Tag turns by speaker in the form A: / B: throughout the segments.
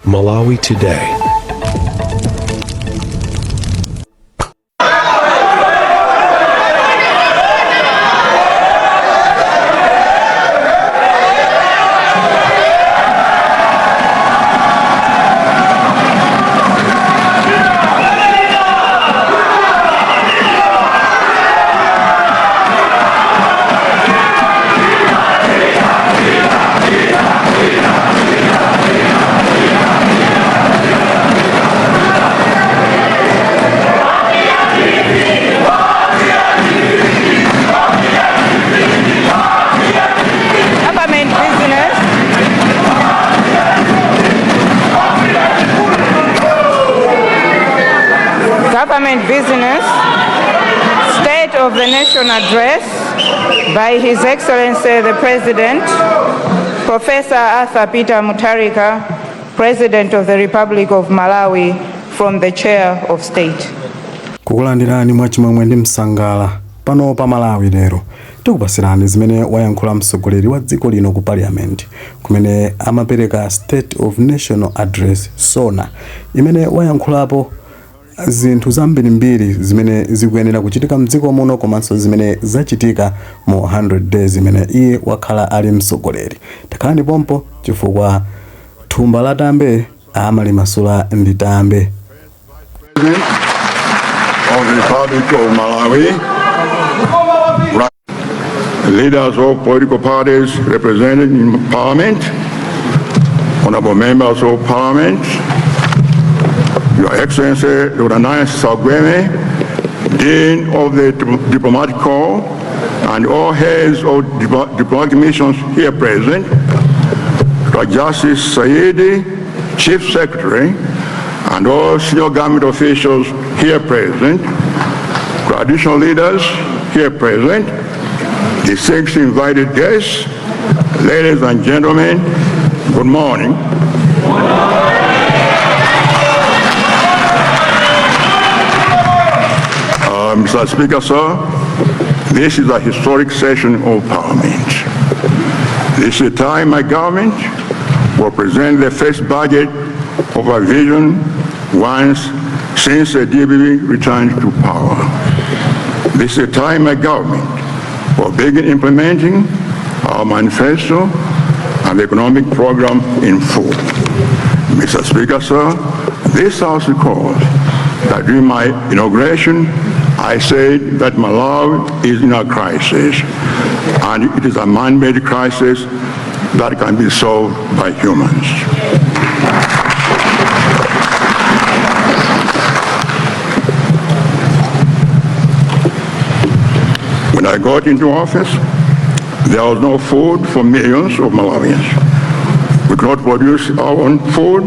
A: Malawi Today.
B: Government Business, State of the Nation Address by His Excellency the President, Professor Arthur Peter Mutharika, President of the Republic of Malawi, from the Chair of State.
C: Kukulandirani mwachimwemwe ndi msangala pano pa Malawi lero. Tikupasirani zimene wayankhula mtsogoleri wa dziko lino ku Parliament kumene amapereka State of National Address SONA, imene wayankhulapo zinthu zambirimbiri zimene zikuyenera kuchitika mdziko muno komanso zimene zachitika mu 100 days zimene iye wakhala ali mtsogoleri. Takhalani pompo chifukwa thumba la tambe amalimasula ndi tambe.
D: Of the Republic of Malawi, leaders of political parties represented in Parliament, honorable members of Parliament, Your Excellency Dr. Sagweme, Dean of the Diplomatic Corps, and all heads of diplomatic missions here present, Dr. Justice Saidi, Chief Secretary, and all senior government officials here present, traditional leaders here present, distinguished invited guests, ladies and gentlemen, good morning. Mr. Speaker, sir, this is a historic session of Parliament. This is the time my government will present the first budget of our vision once since the DBB returned to power. This is the time my government will begin implementing our manifesto and the economic program in full. Mr. Speaker, sir, this House recalls that during my inauguration, I said that Malawi is in a crisis, and it is a man-made crisis that can be solved by humans. When I got into office, there was no food for millions of Malawians. We could not produce our own food,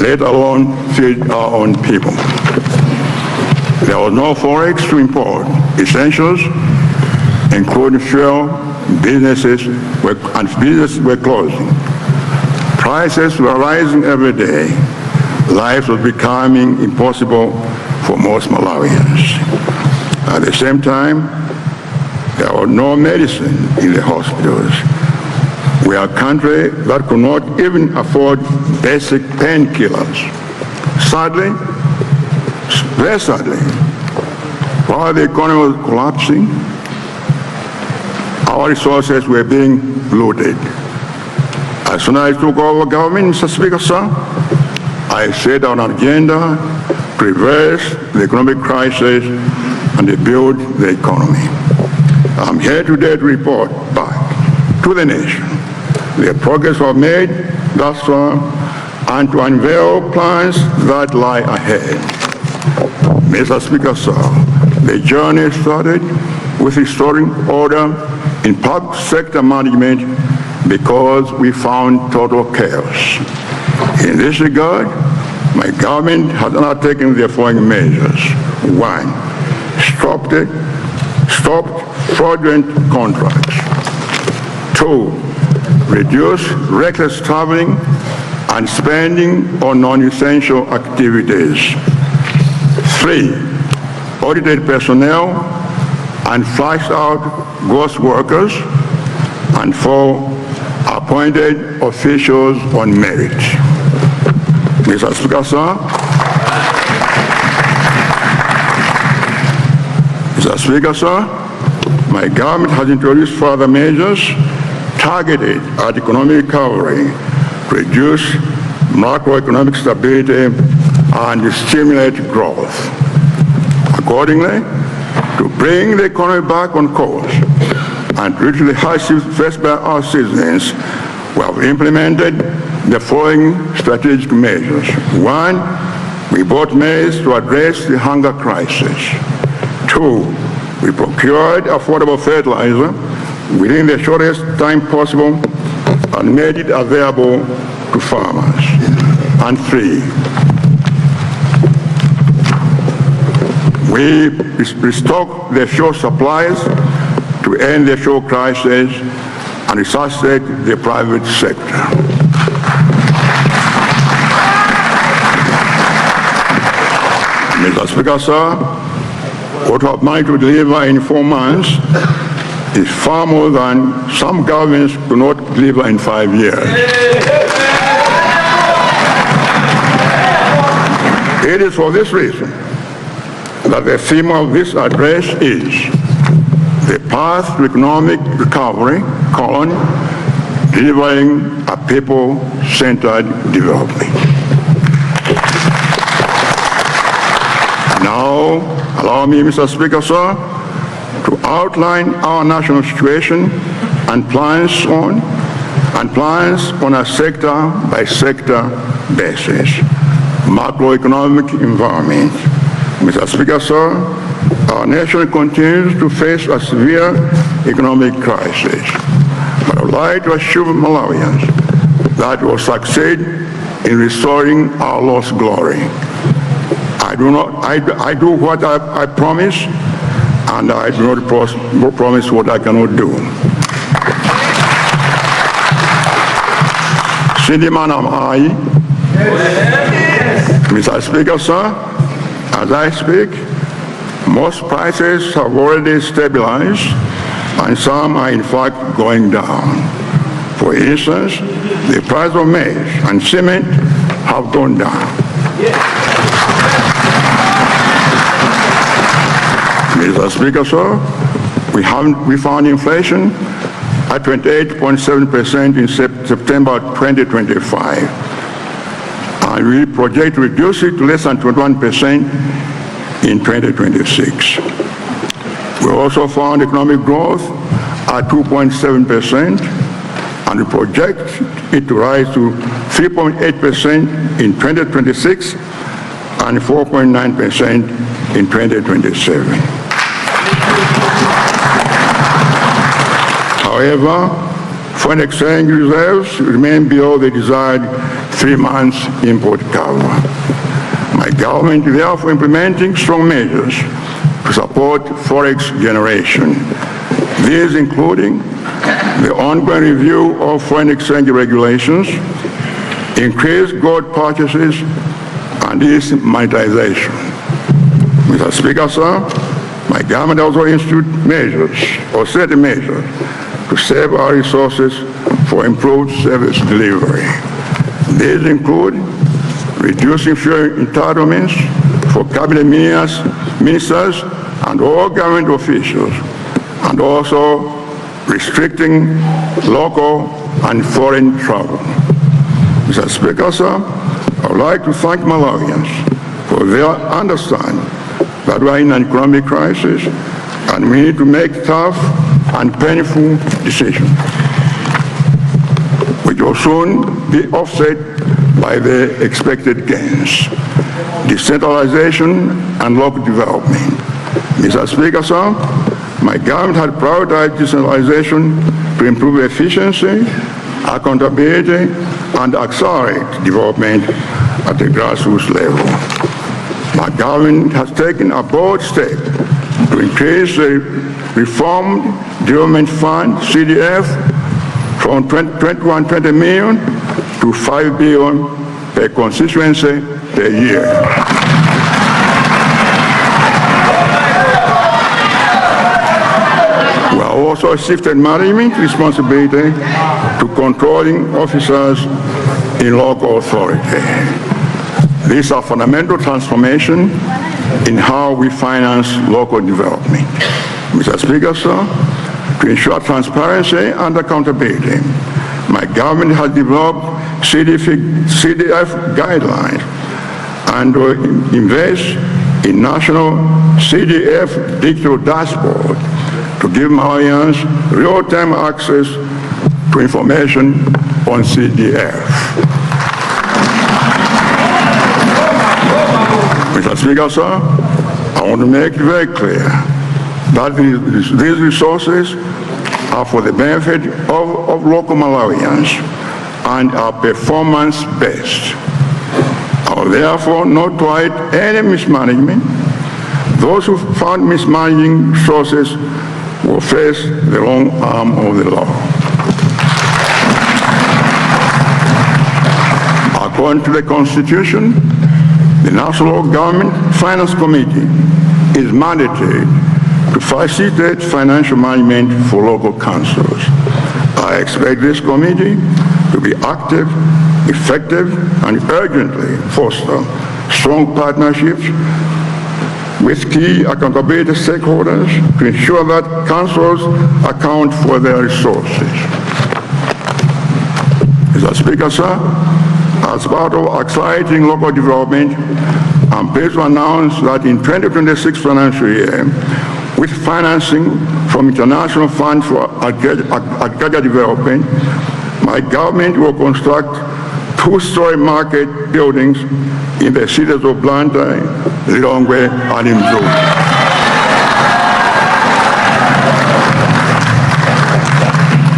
D: let alone feed our own people. There was no forex to import essentials, including fuel. Businesses were closing. Prices were rising every day. Life was becoming impossible for most Malawians. At the same time, there was no medicine in the hospitals. We are a country that could not even afford basic painkillers. Sadly, very sadly, while the economy was collapsing, our resources were being looted. As soon as I took over government, Mr. Speaker, sir, I set on an agenda to reverse the economic crisis and rebuild the economy. I'm here today to report back to the nation the progress we've made thus far and to unveil plans that lie ahead. Mr. Speaker, sir, the journey started with restoring order in public sector management because we found total chaos. In this regard, my government has undertaken the following measures. 1, stopped fraudulent contracts. 2, reduced reckless traveling and spending on non-essential activities. 3, audited personnel and flushed out ghost workers. And 4, appointed officials on merit. Mr. Speaker, sir. Mr. Speaker, sir, my government has introduced further measures targeted at economic recovery to reduce macroeconomic stability and stimulate growth. Accordingly, to bring the economy back on course and reach the hardships faced by our citizens, we have implemented the following strategic measures. One, we bought maize to address the hunger crisis. Two, we procured affordable fertilizer within the shortest time possible and made it available to farmers. And three, we restocked the fuel supplies to end the fuel crisis and resuscitate the private sector. Mr. Speaker, sir, what we have managed to deliver in 4 months is far more than some governments could not deliver in 5 years. It is for this reason that the theme of this address is the path to economic recovery, delivering a people-centered development. Now, allow me, Mr. Speaker, sir, to outline our national situation and plans on a sector-by-sector basis. Macroeconomic environment. Mr. Speaker, sir, our nation continues to face a severe economic crisis. But I would like to assure Malawians that we will succeed in restoring our lost glory. I do what I promise, and I do not promise what I cannot do. Cindy Manam, aye. Mr. Speaker, sir, as I speak, most prices have already stabilized, and some are in fact going down. For instance, the price of maize and cement have gone down. Mr. Speaker, sir, we found inflation at 28.7% in September 2025, and we project to reduce it to less than 21% in 2026. We also found economic growth at 2.7%, and we project it to rise to 3.8% in 2026 and 4.9% in 2027. However, foreign exchange reserves remain below the desired 3 months import cover. My government is therefore implementing strong measures to support forex generation. These including the ongoing review of foreign exchange regulations, increased gold purchases, and its monetization. Mr. Speaker, sir, my government also instituted measures or set measures to save our resources for improved service delivery. These include reducing fuel entitlements for cabinet ministers and all government officials, and also restricting local and foreign travel. Mr. Speaker, sir, I would like to thank Malawians for their understanding that we are in an economic crisis and we need to make tough and painful decisions, which will soon be offset by the expected gains. Decentralization and local development. Mr. Speaker, sir, my government had prioritized decentralization to improve efficiency, accountability, and accelerate development at the grassroots level. My government has taken a bold step to increase the Reformed Development Fund, CDF, from 2120 million to 5 billion per constituency per year. We have also shifted management responsibility to controlling officers in local authority. This is a fundamental transformation in how we finance local development. Mr. Speaker, sir, to ensure transparency and accountability, my government has developed CDF guidelines and will invest in national CDF digital dashboard to give Malawians real-time access to information on CDF. Mr. Speaker, sir, I want to make it very clear that these resources are for the benefit of local Malawians and are performance-based. I will therefore not tolerate any mismanagement. Those who found mismanaging resources will face the long arm of the law. According to the Constitution, the National Government Finance Committee is mandated to facilitate financial management for local councils. I expect this committee to be active, effective, and urgently foster strong partnerships with key accountability stakeholders to ensure that councils account for their resources. Mr. Speaker, sir, as part of accelerating local development, I'm pleased to announce that in 2026 financial year, with financing from International Fund for Agricultural Development, my government will construct two-story market buildings in the cities of Blantyre, Lilongwe, and Anthu.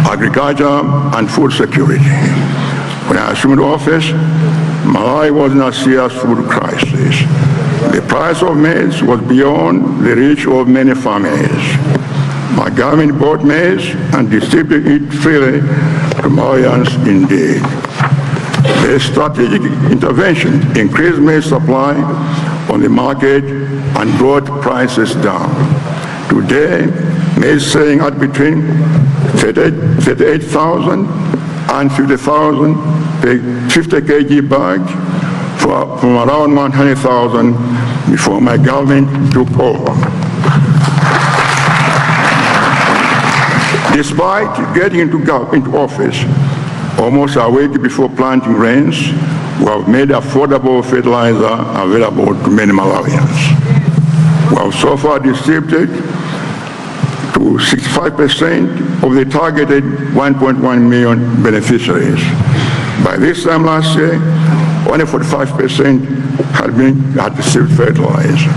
D: Agriculture and food security. When I assumed office, Malawi was in a serious food crisis. The price of maize was beyond the reach of many families. My government bought maize and distributed it freely to Malawians indeed. The strategic intervention increased maize supply on the market and brought prices down. Today, maize selling at between 38,000 and 50,000 per 50 kg bag from around 100,000 before my government took over. Despite getting into office almost a week before planting rains, we have made affordable fertilizer available to many Malawians. We have so far distributed to 65% of the targeted 1.1 million beneficiaries. By this time last year, only 45% had received fertilizer.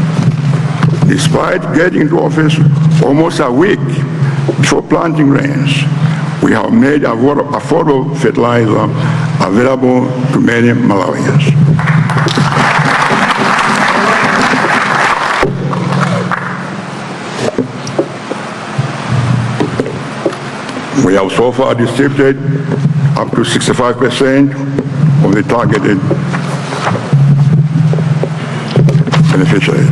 D: Despite getting into office almost a week before planting rains, we have made affordable fertilizer available to many Malawians. We have so far distributed up to 65% of the targeted beneficiaries.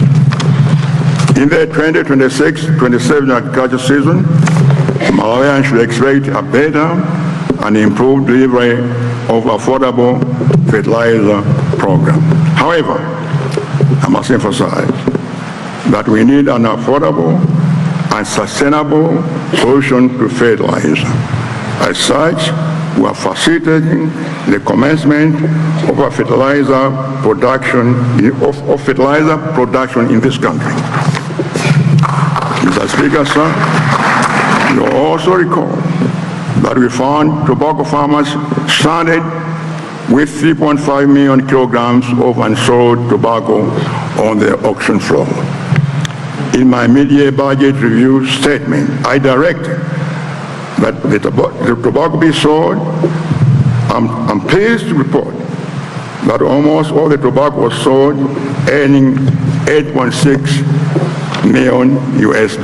D: In the 2026-27 agriculture season, Malawians should expect a better and improved delivery of affordable fertilizer program. However, I must emphasize that we need an affordable and sustainable solution to fertilizer. As such, we are facilitating the commencement of a fertilizer production in this country. Mr. Speaker, sir, you also recall that we found tobacco farmers stranded with 3.5 million kilograms of unsold tobacco on the auction floor. In my mid-year budget review statement, I directed that the tobacco be sold. I'm pleased to report that almost all the tobacco was sold, earning $8.6 million US.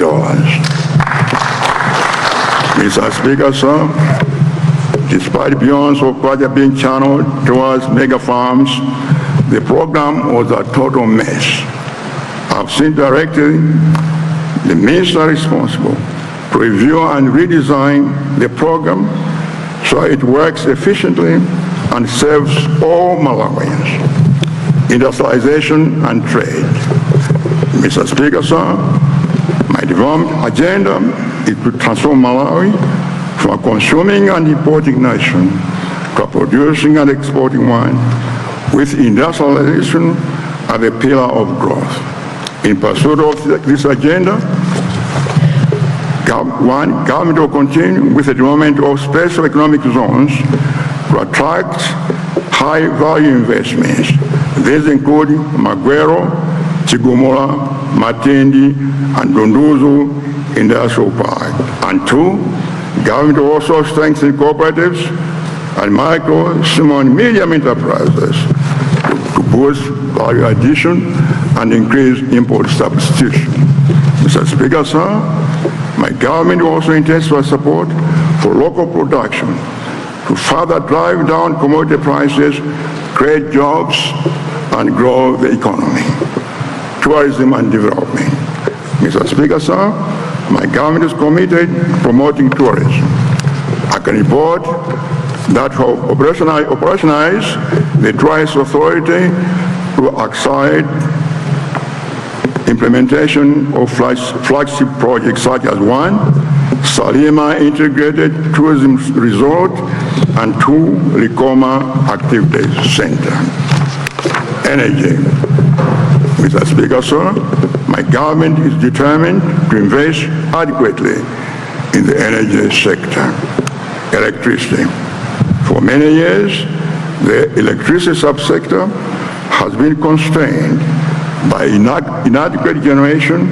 D: Mr. Speaker, sir, despite billions of budget being channeled towards mega farms, the program was a total mess. I've since directed the minister responsible to review and redesign the program so it works efficiently and serves all Malawians. industrialization and trade. Mr. Speaker, sir, my development agenda is to transform Malawi from a consuming and importing nation to a producing and exporting one, with industrialization as a pillar of growth. In pursuit of this agenda, government will continue with the development of special economic zones to attract high-value investments. These include Magwero, Chigumula, Matindi, and Dunduzu Industrial Park. And two, government will also strengthen cooperatives and micro, small, and medium enterprises to boost value addition and increase import substitution. Mr. Speaker, sir, my government also intends to support for local production to further drive down commodity prices, create jobs, and grow the economy. Tourism and development. Mr. Speaker, sir, my government is committed to promoting tourism. I can report that we operationalize the Tourism Authority to accelerate implementation of flagship projects such as one, Salima Integrated Tourism Resort, and two, Likoma Activities Center. Energy. Mr. Speaker, sir, my government is determined to invest adequately in the energy sector. Electricity. For many years, the electricity subsector has been constrained by inadequate generation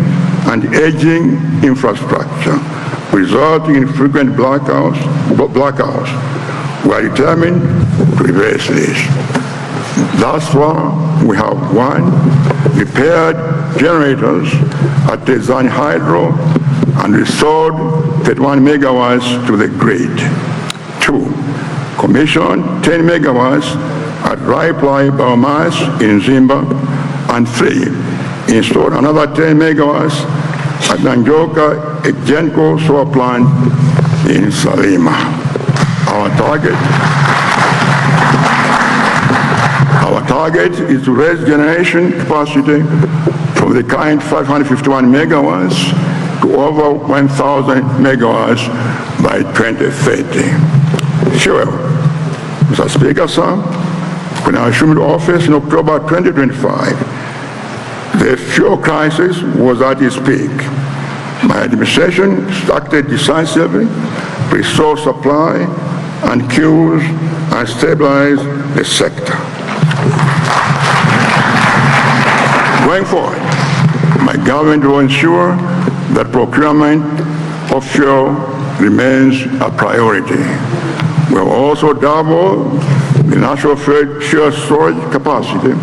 D: and aging infrastructure, resulting in frequent blackouts. We are determined to reverse this. Thus far, we have one, repaired generators at the Zan Hydro and restored 31 megawatts to the grid. Two, commissioned 10 megawatts at Raiplai Biomass in Zimba, and three, installed another 10 megawatts at Nanjoka Genco solar plant in Salima. Our target is to raise generation capacity from the current 551 megawatts to over 1,000 megawatts by 2030. Fuel. Mr. Speaker, sir, when I assumed office in October 2025, the fuel crisis was at its peak. My administration acted decisively to restore supply and queues and stabilize the sector. Going forward, my government will ensure that procurement of fuel remains a priority. We will also double the national fuel storage capacity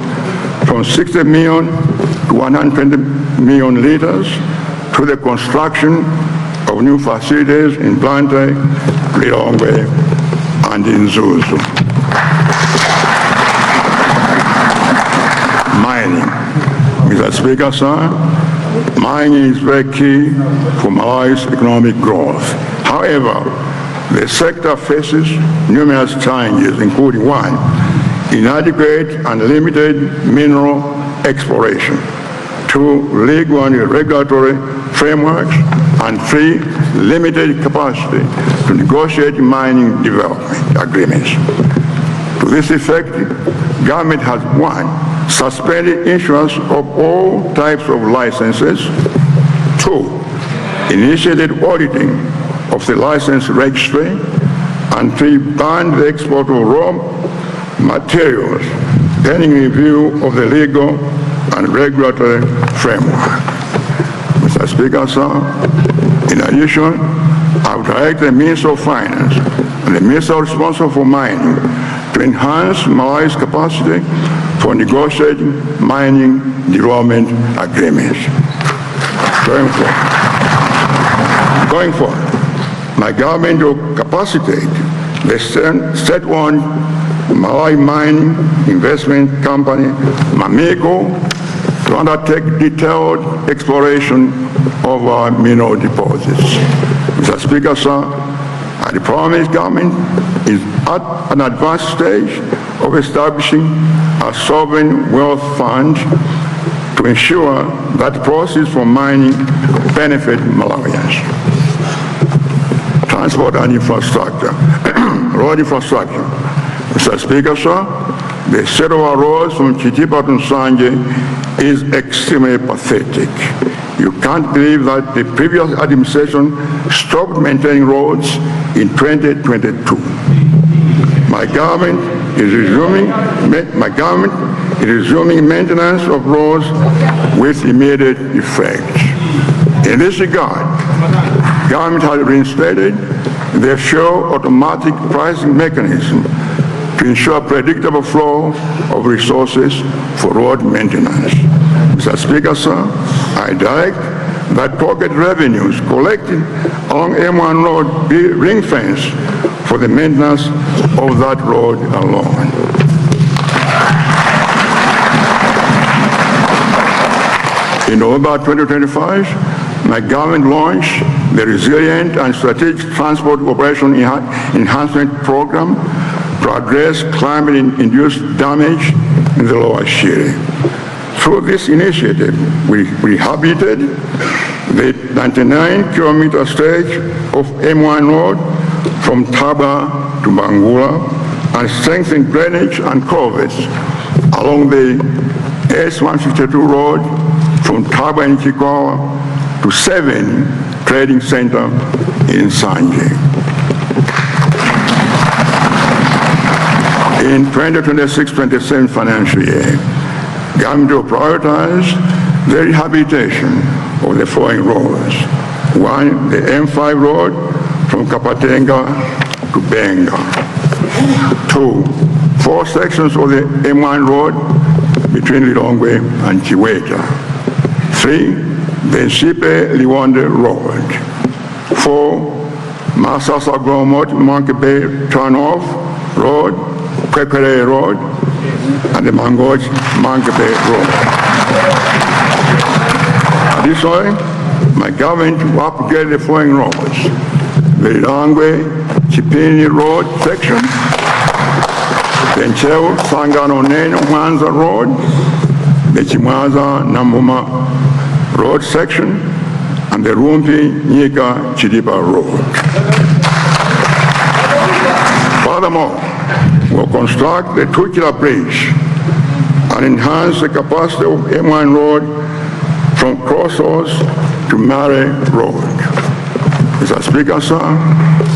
D: from 60 million to 120 million liters through the construction of new facilities in Blantyre, Lilongwe, and in Zuzu. Mining. Mr. Speaker, sir, mining is very key for Malawi's economic growth. However, the sector faces numerous challenges, including one, inadequate and limited mineral exploration, two, legal and regulatory frameworks, and three, limited capacity to negotiate mining development agreements. To this effect, government has one, suspended issuance of all types of licenses, two, initiated auditing of the license registry, and three, banned the export of raw materials pending review of the legal and regulatory framework. Mr. Speaker, sir, in addition, I would direct the Minister of Finance and the Minister responsible for mining to enhance Malawi's capacity for negotiating mining development agreements. Going forward, my government will capacitate the state-owned Malawi mining investment company, Mamiko, to undertake detailed exploration of our mineral deposits. Mr. Speaker, sir, the promised government is at an advanced stage of establishing a sovereign wealth fund to ensure that proceeds from mining benefit Malawians. Transport and infrastructure. Road infrastructure. Mr. Speaker, sir, the state of our roads from Wachitira to Nsanje is extremely pathetic. You can't believe that the previous administration stopped maintaining roads in 2022. My government is resuming maintenance of roads with immediate effect. In this regard, government has reinstated the fuel automatic pricing mechanism to ensure predictable flow of resources for road maintenance. Mr. Speaker, sir, I direct that pocket revenues collected along M1 road be ring-fenced for the maintenance of that road alone. In November 2025, my government launched the Resilient and Strategic Transport Operation Enhancement Program to address climate-induced damage in the lower Shire. Through this initiative, we rehabilitated the 99-kilometer stretch of M1 road from Taba to Bangula and strengthened drainage and culverts along the S152 road from Taba and Chikawa to 7 Trading Center in Nsanje. In 2026-27 financial year, government will prioritize the rehabilitation of the following roads. 1, the M5 road from Kapatenga to Benga. 2, 4 sections of the M1 road between Lilongwe and Chiweta. 3, the Nsipe-Liwonde road. 4, Masasa-Gromot Monkey Bay turnoff road, Kwekere road, and the Mangoch Monkey Bay road. Additionally, my government will upgrade the following roads: the Lilongwe Chipini road section, the Nchewu Sangano Neno Mwanza road, the Chimwaza Namuma road section, and the Rumpi Nyika Chidiba road. Furthermore, we'll construct the Tukila Bridge and enhance the capacity of M1 road from Crossroads to Mare Road. Mr. Speaker, sir,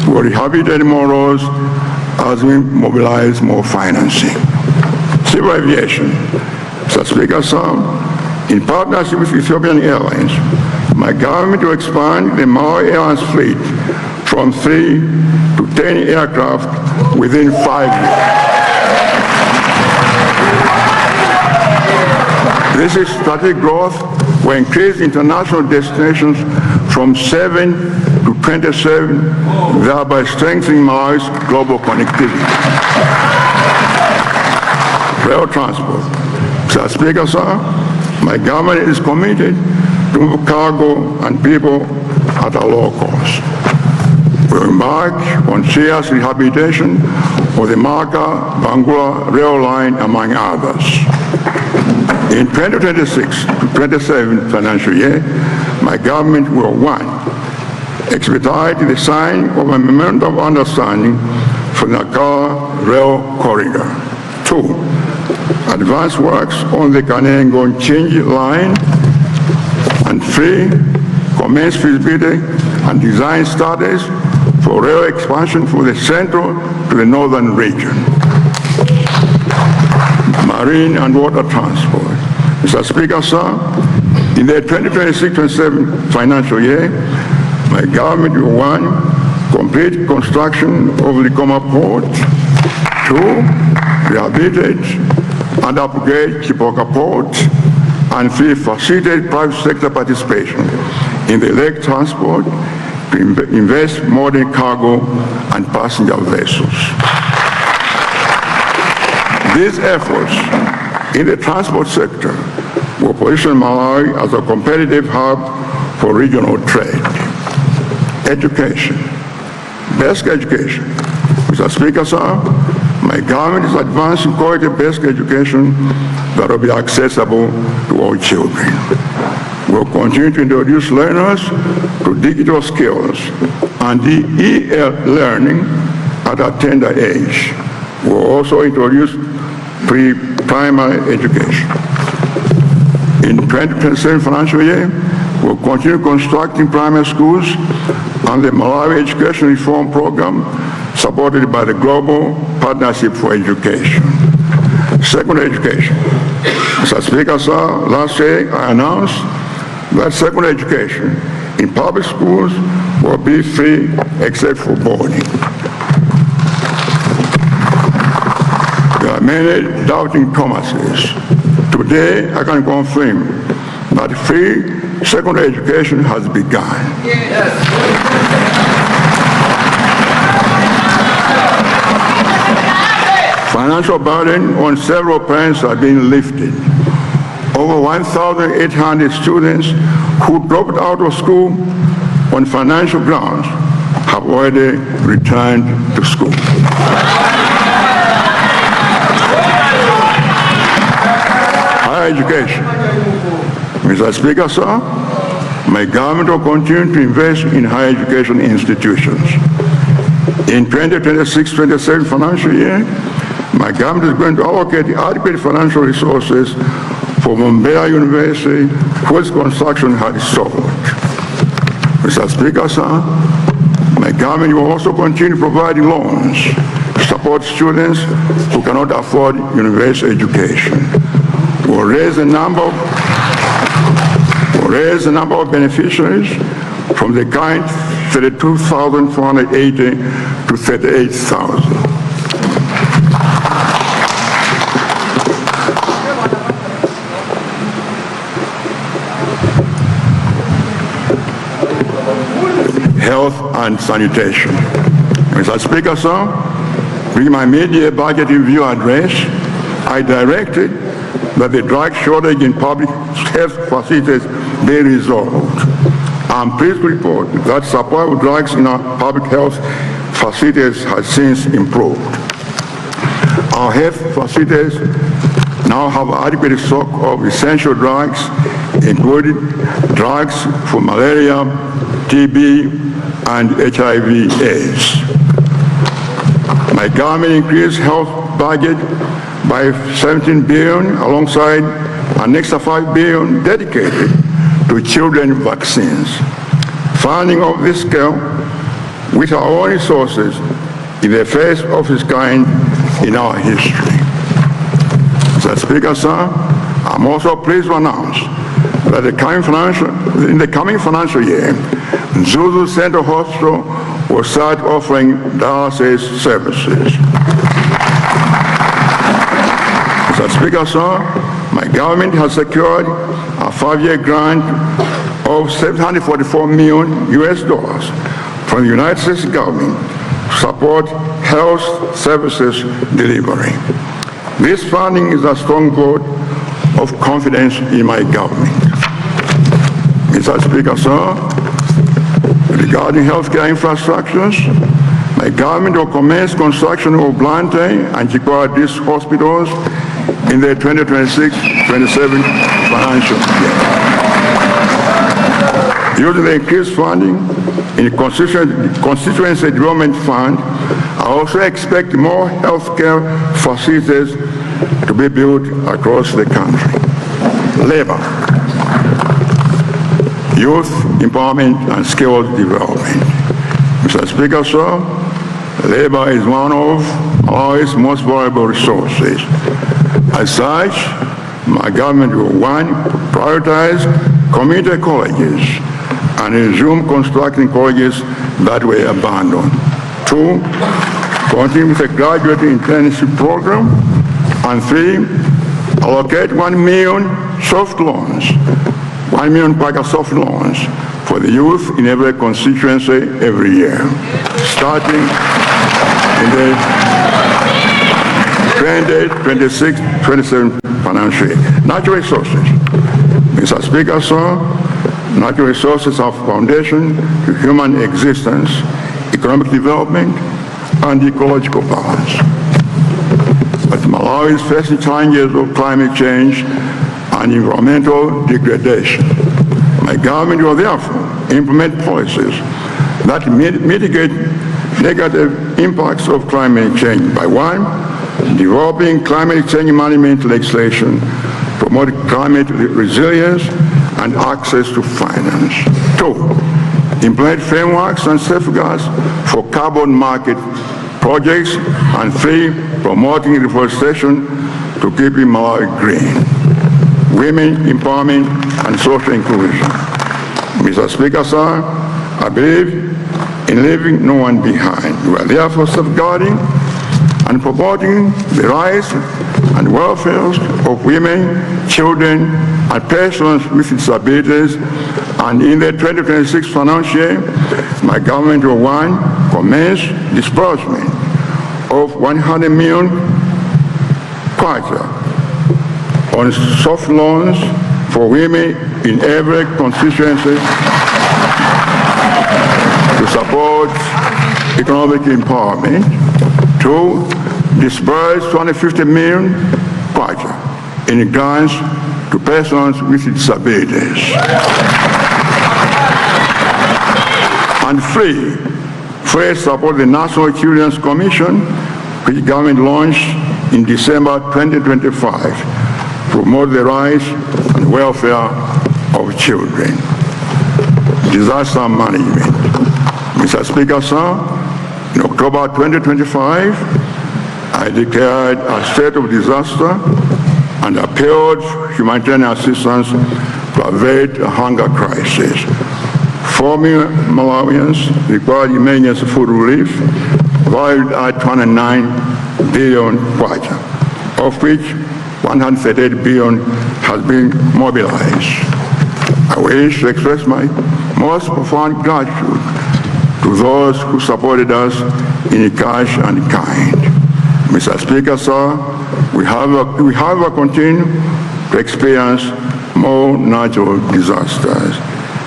D: we'll rehabilitate more roads as we mobilize more financing. Civil aviation. Mr. Speaker, sir, in partnership with Ethiopian Airlines, my government will expand the Malawi Airlines fleet from 3 to 10 aircraft within 5 years. This is strategic growth will increase international destinations from 7 to 27, thereby strengthening Malawi's global connectivity. Rail transport. Mr. Speaker, sir, my government is committed to move cargo and people at a low cost. We will embark on serious rehabilitation of the Maka-Bangula rail line, among others. In 2026 to 27 financial year, my government will 1, expedite the signing of a memorandum of understanding for the Nakala rail corridor. 2, advance works on the Kanengo-Chinji line. And 3, commence feasibility and design studies for rail expansion from the central to the northern region. Marine and water transport. Mr. Speaker, sir, in the 2026-27 financial year, my government will 1, complete construction of Likoma Port. 2, rehabilitate and upgrade Chipoka Port. And 3, facilitate private sector participation in the lake transport to invest modern cargo and passenger vessels. These efforts in the transport sector will position Malawi as a competitive hub for regional trade. Education, basic education. Mr. Speaker, sir, My government is advancing quality basic education that will be accessible to all children. We'll continue to introduce learners to digital skills and the e-learning at a tender age. We'll also introduce pre-primary education. In 2027 financial year, we'll continue constructing primary schools and the Malawi Education Reform Program supported by the Global Partnership for Education. Secondary education. Mr. Speaker, sir, last year I announced that secondary education in public schools will be free except for boarding. There are many doubting Thomases. Today, I can confirm that free secondary education has begun. Yes. Financial burden on several parents has been lifted. Over 1,800 students who dropped out of school on financial grounds have already returned to school. Higher education. Mr. Speaker, sir, my government will continue to invest in higher education institutions. In 2026-27 financial year, my government is going to allocate adequate financial resources for Momwe University, whose construction has stalled. Mr. Speaker, sir, my government will also continue providing loans to support students who cannot afford university education. We'll raise the number of beneficiaries from the current 32,480 to 38,000. Health and sanitation. Mr. Speaker, sir, during my mid-year budget review address, I directed that the drug shortage in public health facilities be resolved. I'm pleased to report that supply of drugs in our public health facilities has since improved. Our health facilities now have adequate stock of essential drugs, including drugs for malaria, TB, and HIV/AIDS. My government increased health budget by 17 billion alongside an extra 5 billion dedicated to children vaccines. Funding of this scale with our own resources is the first of its kind in our history. Mr. Speaker, sir, I'm also pleased to announce that in the coming financial year, Zuzu Central Hospital will start offering dialysis services. Mr. Speaker, sir, my government has secured a 5-year grant of $744 million from the United States government to support health services delivery. This funding is a strong vote of confidence in my government. Mr. Speaker, sir, regarding healthcare infrastructures, my government will commence construction of Blantyre and Chikwa district hospitals in the 2026-27 financial year. Using the increased funding in the Constituency Development Fund, I also expect more healthcare facilities to be built across the country. Labor, youth empowerment and skills development. Mr. Speaker, sir, labor is one of Malawi's most valuable resources. As such, my government will, 1, prioritize community colleges and resume constructing colleges that were abandoned. 2, continue with the graduate internship program. And 3, allocate 1 million soft loans, 1 million pack soft loans for the youth in every constituency every year, starting in the 2026-27 financial year. Natural resources. Mr. Speaker, sir, natural resources are foundation to human existence, economic development, and ecological balance. Malawi is facing challenges of climate change and environmental degradation. My government will therefore implement policies that mitigate negative impacts of climate change by 1, developing climate change management legislation, promote climate resilience and access to finance. 2, implement frameworks and safeguards for carbon market projects, and 3, promoting reforestation to keep Malawi green. Women empowerment and social inclusion. Mr. Speaker, sir, I believe in leaving no one behind. We are therefore safeguarding and promoting the rights and welfare of women, children, and persons with disabilities. And in the 2026 financial year, my government will commence disbursement of 100 million kwacha on soft loans for women in every constituency to support economic empowerment. 2, disburse 250 million kwacha in grants to persons with disabilities. And 3, first support the National Children's Commission, which the government launched in December 2025, to promote the rights and welfare of children. Disaster management. Mr. Speaker, sir, in October 2025, I declared a state of disaster and appealed humanitarian assistance to avert a hunger crisis. 4 million Malawians required emergency food relief, valued at 29 billion kwacha, of which 138 billion has been mobilized. I wish to express my most profound gratitude to those who supported us in cash and kind. Mr. Speaker, sir, we have continued to experience more natural disasters.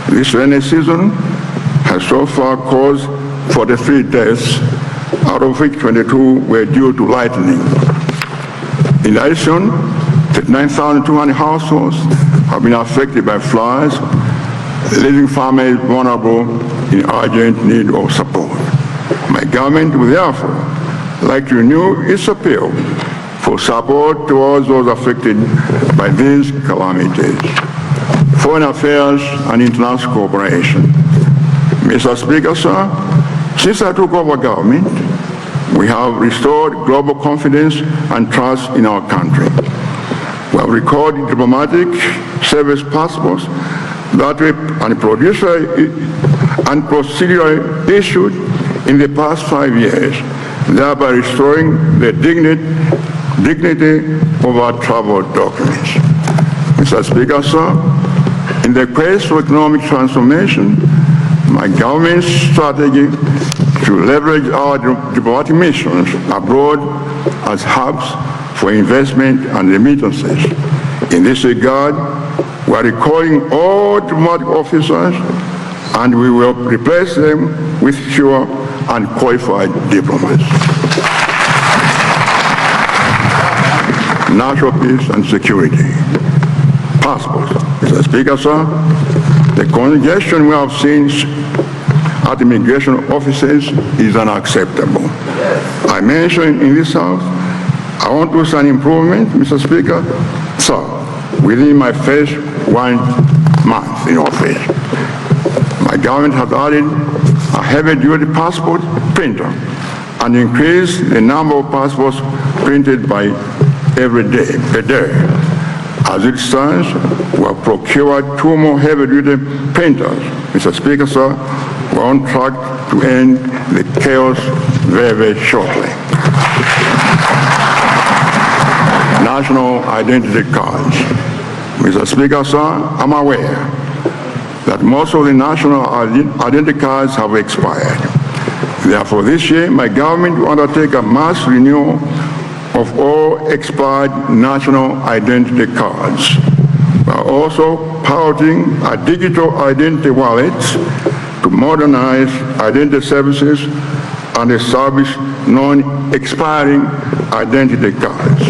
D: This rainy season has so far caused 43 deaths, out of which 22 were due to lightning. In addition, 39,200 households have been affected by floods, leaving families vulnerable in urgent need of support. My government will therefore like to renew its appeal for support towards those affected by these calamities. Foreign affairs and international cooperation. Mr. Speaker, sir, since I took over government, we have restored global confidence and trust in our country. We have recorded diplomatic service passports that were procedurally issued in the past 5 years, thereby restoring the dignity of our travel documents. Mr. Speaker, sir, in the quest for economic transformation, my government's strategy to leverage our diplomatic missions abroad as hubs for investment and remittances. In this regard, we are recalling all diplomatic officers and we will replace them with fewer and qualified diplomats. National peace and security. Passports. Mr. Speaker, sir, the congestion we have seen at immigration offices is unacceptable. I mentioned in this House, I want to see an improvement, Mr. Speaker, sir, within my first 1 month in office. My government has added a heavy-duty passport printer and increased the number of passports printed by every day, per day. As it stands, we have procured 2 more heavy-duty printers. Mr. Speaker, sir, we're on track to end the chaos very, very shortly. National identity cards. Mr. Speaker, sir, I'm aware that most of the national identity cards have expired. Therefore, this year, my government will undertake a mass renewal of all expired national identity cards. We are also piloting a digital identity wallet to modernize identity services and establish non-expiring identity cards.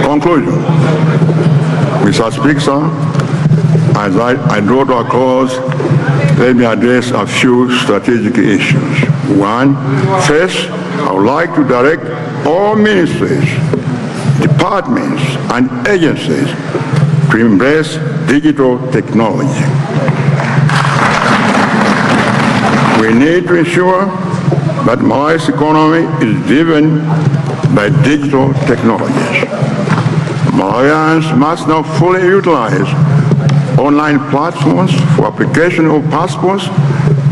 D: Conclusion. Mr. Speaker, as I draw to a close, let me address a few strategic issues. One, first, I would like to direct all ministries, departments, and agencies to embrace digital technology. We need to ensure that Malawi's economy is driven by digital technologies. Malawians must now fully utilize online platforms for application of passports,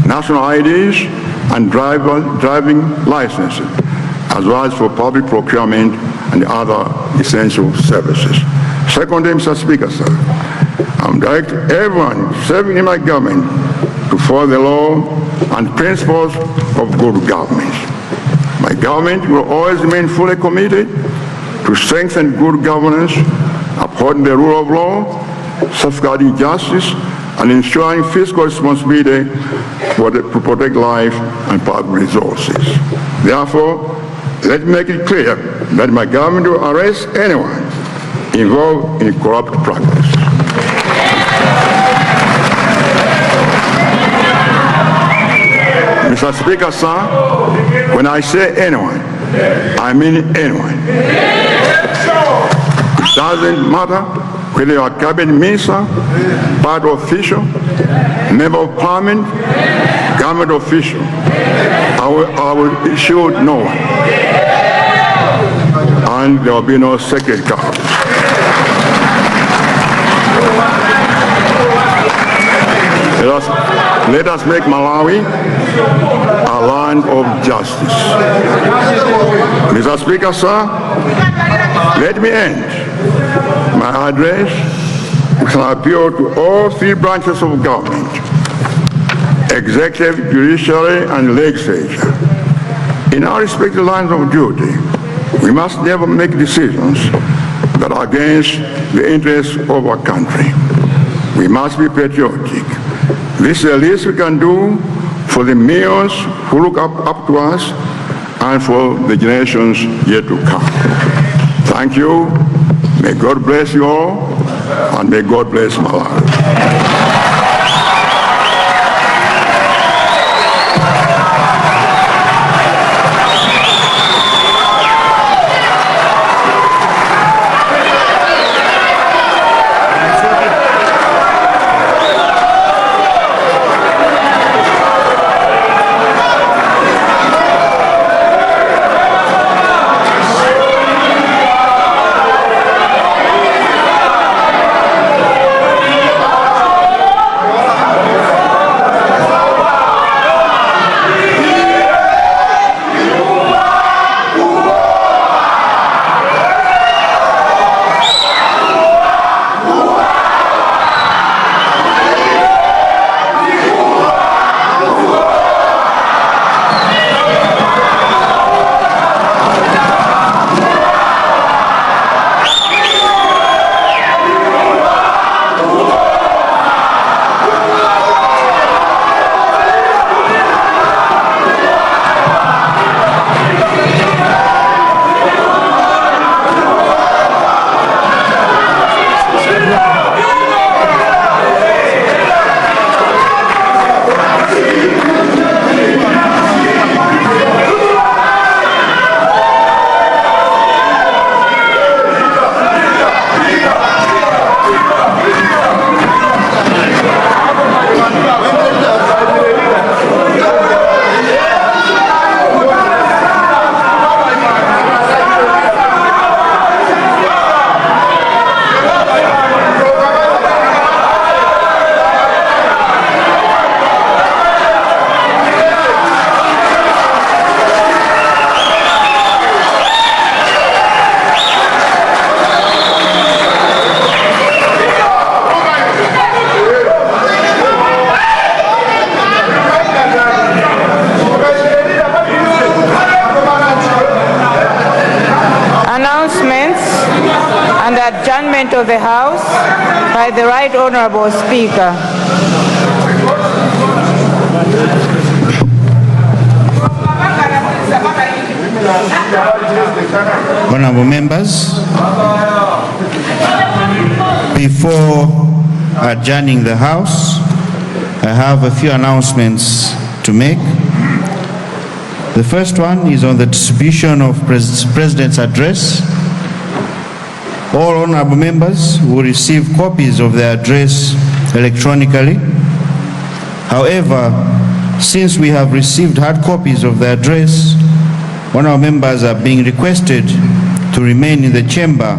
D: national IDs, and driving licenses, as well as for public procurement and other essential services. Secondly, Mr. Speaker, sir, I'm directing everyone serving in my government to follow the law and principles of good government. My government will always remain fully committed to strengthen good governance, upholding the rule of law, safeguarding justice, and ensuring fiscal responsibility to protect life and public resources. Therefore, let me make it clear that my government will arrest anyone involved in corrupt practice. Mr. Speaker, sir, when I say anyone, I mean anyone. It doesn't matter whether you are a cabinet minister, party official, member of parliament, government official. I will issue no one. And there will be no sacred cows. Let us make Malawi a land of justice. Mr. Speaker, sir, let me end my address with an appeal to all three branches of government, executive, judiciary, and legislature. In our respective lines of duty, we must never make decisions that are against the interests of our country. We must be patriotic. This is the least we can do for the millions who look up to us and for the generations yet to come. Thank you. May God bless you all, and may God bless Malawi.
B: adjournment of the House by the Right Honourable Speaker.
A: Honourable members, before adjourning the House, I have a few announcements to make. The first one is on the distribution of President's address. All honourable members will receive copies of the address electronically. However, since we have received hard copies of the address, honourable members are being requested to remain in the chamber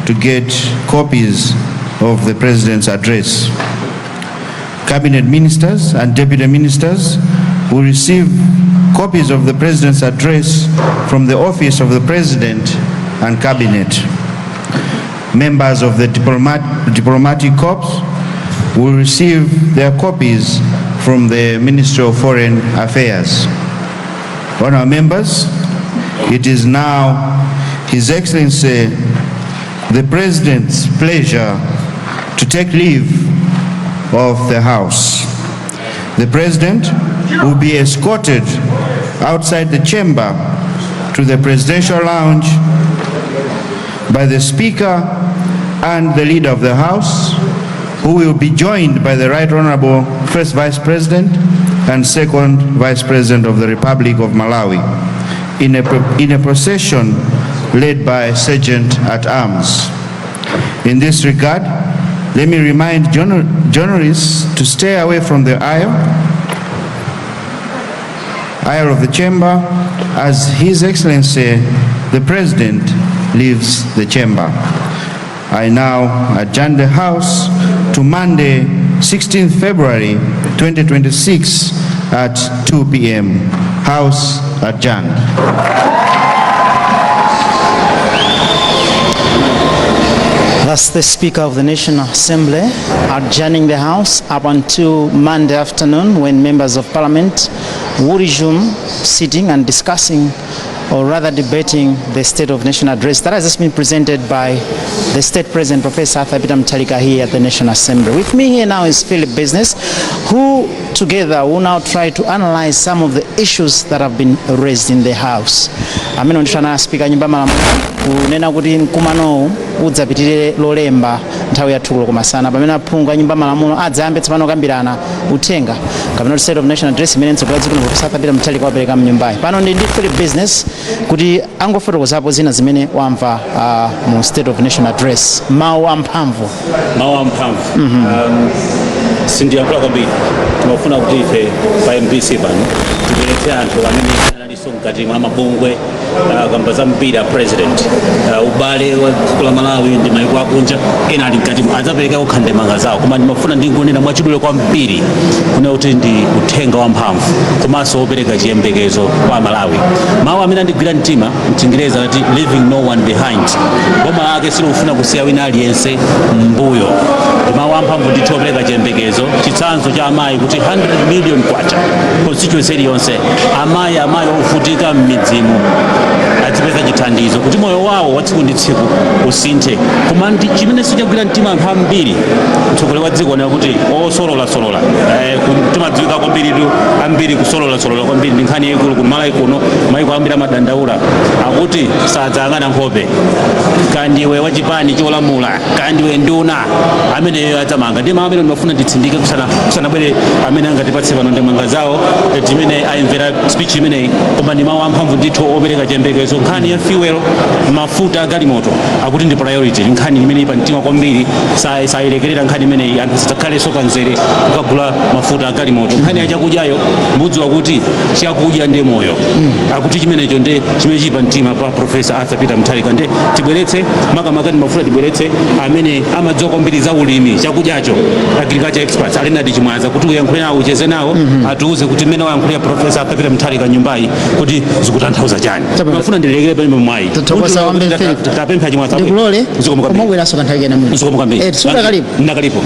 A: to get copies of the President's address. Cabinet ministers and deputy ministers will receive copies of the President's address from the office of the President and Cabinet. Members of the diplomatic corps will receive their copies from the Ministry of Foreign Affairs. Honourable members, it is now His Excellency the President's pleasure to take leave of the House. The President will be escorted outside the chamber to the Presidential Lounge by the Speaker and the Leader of the House, who will be joined by the Right Honourable First Vice President and Second Vice President of the Republic of Malawi in a procession led by Sergeant at Arms. In this regard, let me remind journalists to stay away from the aisle of the chamber as His Excellency the President leaves the chamber. I now adjourn the House to Monday, 16th February 2026 at 2 p.m. House adjourned.
E: That's the Speaker of the National Assembly adjourning the House up until Monday afternoon, when members of Parliament will resume sitting and discussing, or rather debating, the State of Nation address that has just been presented by the State President, Professor Arthur here at the National Assembly. With me here now is Philip Business, who together will now try to analyze some of the issues that have been raised in the House. Amene ndishana Speaker nyumba malamulo kunena kuti mkumano udzapitirire lolemba nthawi ya 2 kumasana pamene aphungu a nyumba malamulo adzayambe tsopano kambirana uthenga kapena State of Nation address imene mtsogoleri dziko Professor Arthur wapereka mnyumbayi. Pano ndi Philip Business kuti angofotokozapo zina zimene wamva mu State of Nation address. Mawu amphamvu.
F: Sindiyankhula kwambiri timafuna kuti ife pa MPC pano tibweretse anthu amene analiso mkati mwa mabungwe kamba za mpira president ubale wa dziko la Malawi ndi mayiko akunja ena ali mkati adzapereka kukhandemanga zawo, koma ndimafuna ndingonena mwachidule kwambiri kuna kuti ndi uthenga wamphamvu komanso wopereka chiyembekezo kwa Malawi. Mawu amene andigwira mtima mchingereza ati leaving no one behind, boma lake silofuna kusiya wina aliyense mbuyo. Mawu amphamvu ndithu opereka chiyembekezo, chitsanzo cha amayi kuti 100 million kwacha constituency iliyonse amayi ovutika m'midzimu adzipeza chithandizo kuti moyo wawo wa tsiku ndi tsiku usinthe. Koma ndi chimene sichagwira mtima anthu ambiri mtsogoleri wa dziko na kuti osolola timadziwika kwambiri ambiri kusolola kwambiri ndi nkhani yaikulu ku Malawi kuno, mayiko ambiri amadandaula akuti sadzayang'ana nkhope, kandiwe wachipani cholamula, kandiwe nduna amene adzamanga. Ndi mawu amene ndimafuna nditsindike kusanabwere amene angatipatse pano ndemanga zawo timene ayimvera speech imeneyi, koma ndi mawu amphamvu ndithu opereka chiyembekezo. Nkhani ya fuel, mafuta agalimoto akuti ndi priority, nkhani imene ipa mtima kwambiri, sayilekerera nkhani imeneyi, anthu sidzakhalenso kanzere kukagula mafuta agalimoto. Nkhani ya chakudyayo mbudzi wakuti chakudya ndi moyo, akuti chimenecho ndi chimene chipa mtima pa Professor Arthur nde tibweretse makamaka ndimafuna tibweretse amene amadziwa kwambiri za ulimi chakudyacho, agriculture experts alinadi chimwaza kuti uyankhule nawo ucheze nawo atiuze kuti mmene wayankhulira Professor Arthur nyumbayi kuti zikutanthauza chani. Mafuna ndilegere pali mwayi tapempha chimwaza
E: ndikulole komwe bweraso kanthakena mwini.
F: Ndakalipo.